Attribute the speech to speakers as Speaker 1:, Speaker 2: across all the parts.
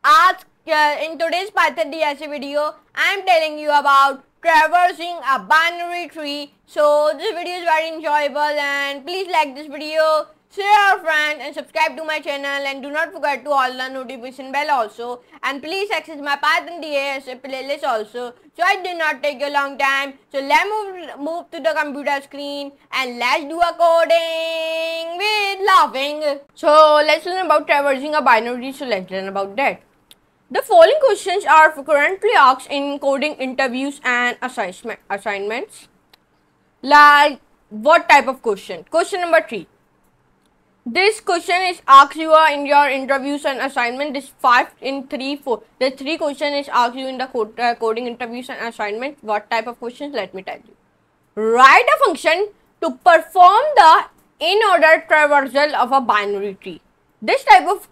Speaker 1: In today's Python DSA video, I am telling you about traversing a binary tree. So this video is very enjoyable and please like this video, share your friends and subscribe to my channel, and do not forget to all the notification bell also, and please access my Python DSA playlist also. So it did not take a long time. So let's move to the computer screen and let's do a coding with laughing. So let's learn about traversing a binary. So let's learn about that. The following questions are currently asked in coding interviews and assignments. Like, what type of question? Question number 3. This question is asked you in your interviews and assignment. This 5 in 3 4. The 3 question is asked you in the coding interviews and assignment. What type of questions? Let me tell you. Write a function to perform the in-order traversal of a binary tree. This type of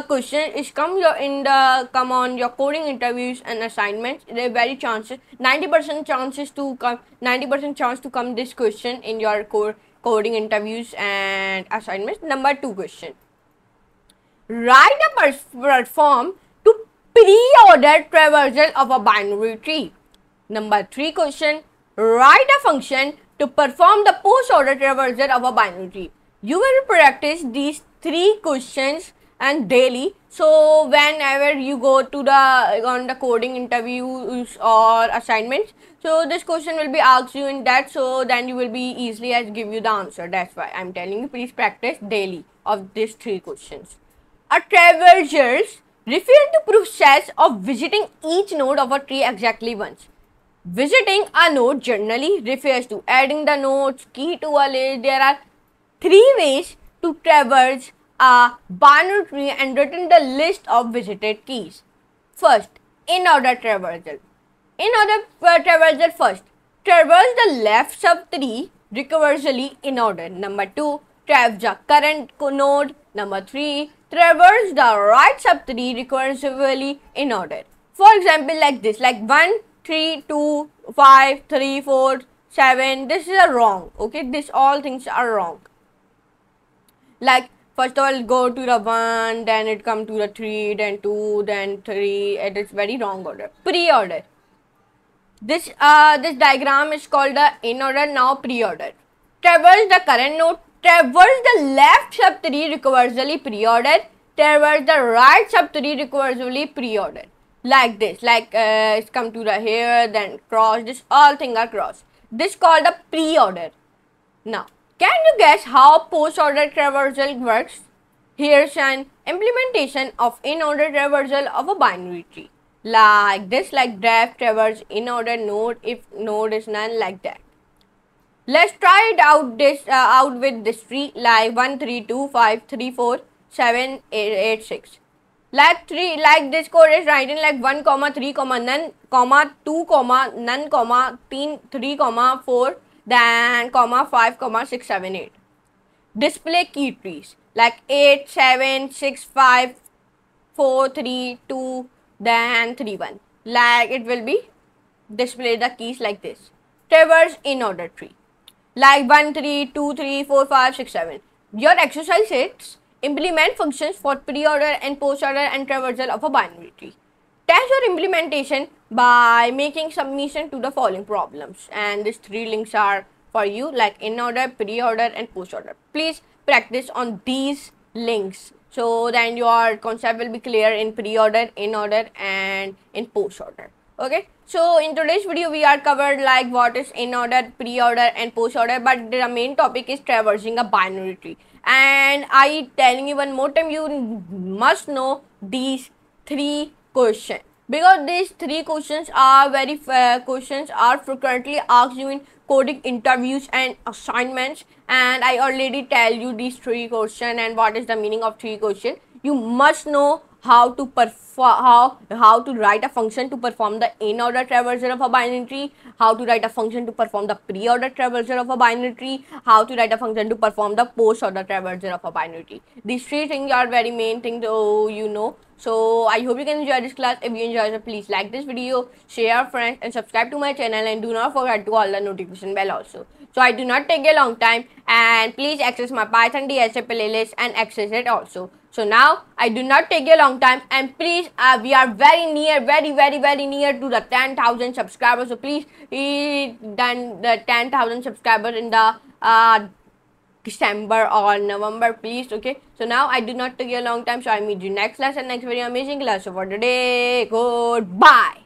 Speaker 1: question is come on your coding interviews and assignments. There are very chances, 90% chances to come, 90% chance to come this question in your coding interviews and assignments. Number 2 question. Write a perform to pre-order traversal of a binary tree. Number 3 question. Write a function to perform the post-order traversal of a binary tree. You will practice these 3 questions and daily. So whenever you go to the coding interviews or assignments, so this question will be asked you in that. So then you will be easily as give you the answer. That's why I'm telling you, please practice daily of these 3 questions. A traversal refers to process of visiting each node of a tree exactly once. Visiting a node generally refers to adding the nodes key to a list. There are 3 ways to traverse a binary tree and written the list of visited keys. First, in-order traversal. In-order traversal first. Traverse the left subtree recursively in order. Number 2, traverse the current node. Number 3, traverse the right subtree recursively in order. For example, like this, like 1, 3, 2, 5, 3, 4, 7. This is a wrong. Okay, this all things are wrong. Like first of all, go to the 1, then it come to the 3, then 2, then 3. It is very wrong order. Pre-order. This diagram is called the in order. Now pre-order. Traverse the current node. Traverse the left subtree recursively pre-order. Traverse the right subtree recursively pre-order. Like this. Like it's come to the here, then cross. This all things are cross. This called the pre-order. Now, can you guess how post-order traversal works? Here's an implementation of in-order traversal of a binary tree. Like this, like def traverse in-order node if node is none, like that. Let's try it out with this tree, like 1, 3, 2, 5, 3, 4, 7, 8, 6. Like this code is written like 1, 3, none, 2, none, 3, 4, then 5, 6, 7, 8. Display key trees like 8, 7, 6, 5, 4, 3, 2, then 3, 1. Like it will be display the keys like this. Traverse in order tree like 1, 3, 2, 3, 4, 5, 6, 7. Your exercise is implement functions for pre-order and post-order and traversal of a binary tree. Test your implementation by making submission to the following problems, and these 3 links are for you, like in order, pre-order and post-order. Please practice on these links so then your concept will be clear in pre-order, in order and in post-order. Okay, so in today's video we are covered like what is in order, pre-order and post-order, but the main topic is traversing a binary tree. And I telling you one more time, you must know these 3 questions, because these 3 questions are very frequently asked you in coding interviews and assignments. And I already tell you these 3 questions and what is the meaning of 3 questions. You must know how to write a function to perform the in-order traversal of a binary tree, how to write a function to perform the pre-order traversal of a binary tree, how to write a function to perform the post-order traversal of a binary tree. These 3 things are very main things you know. So I hope you can enjoy this class. If you enjoy it, please like this video, share friends and subscribe to my channel, and do not forget to all the notification bell also. So I do not take a long time, and please access my Python DSA playlist and access it also. So now I do not take a long time, and please, we are very near, very near to the 10,000 subscribers. So please done the 10,000 subscribers in the December or November, please. Okay. So now I do not take a long time. So I meet you next lesson, next very amazing class. So for today, goodbye.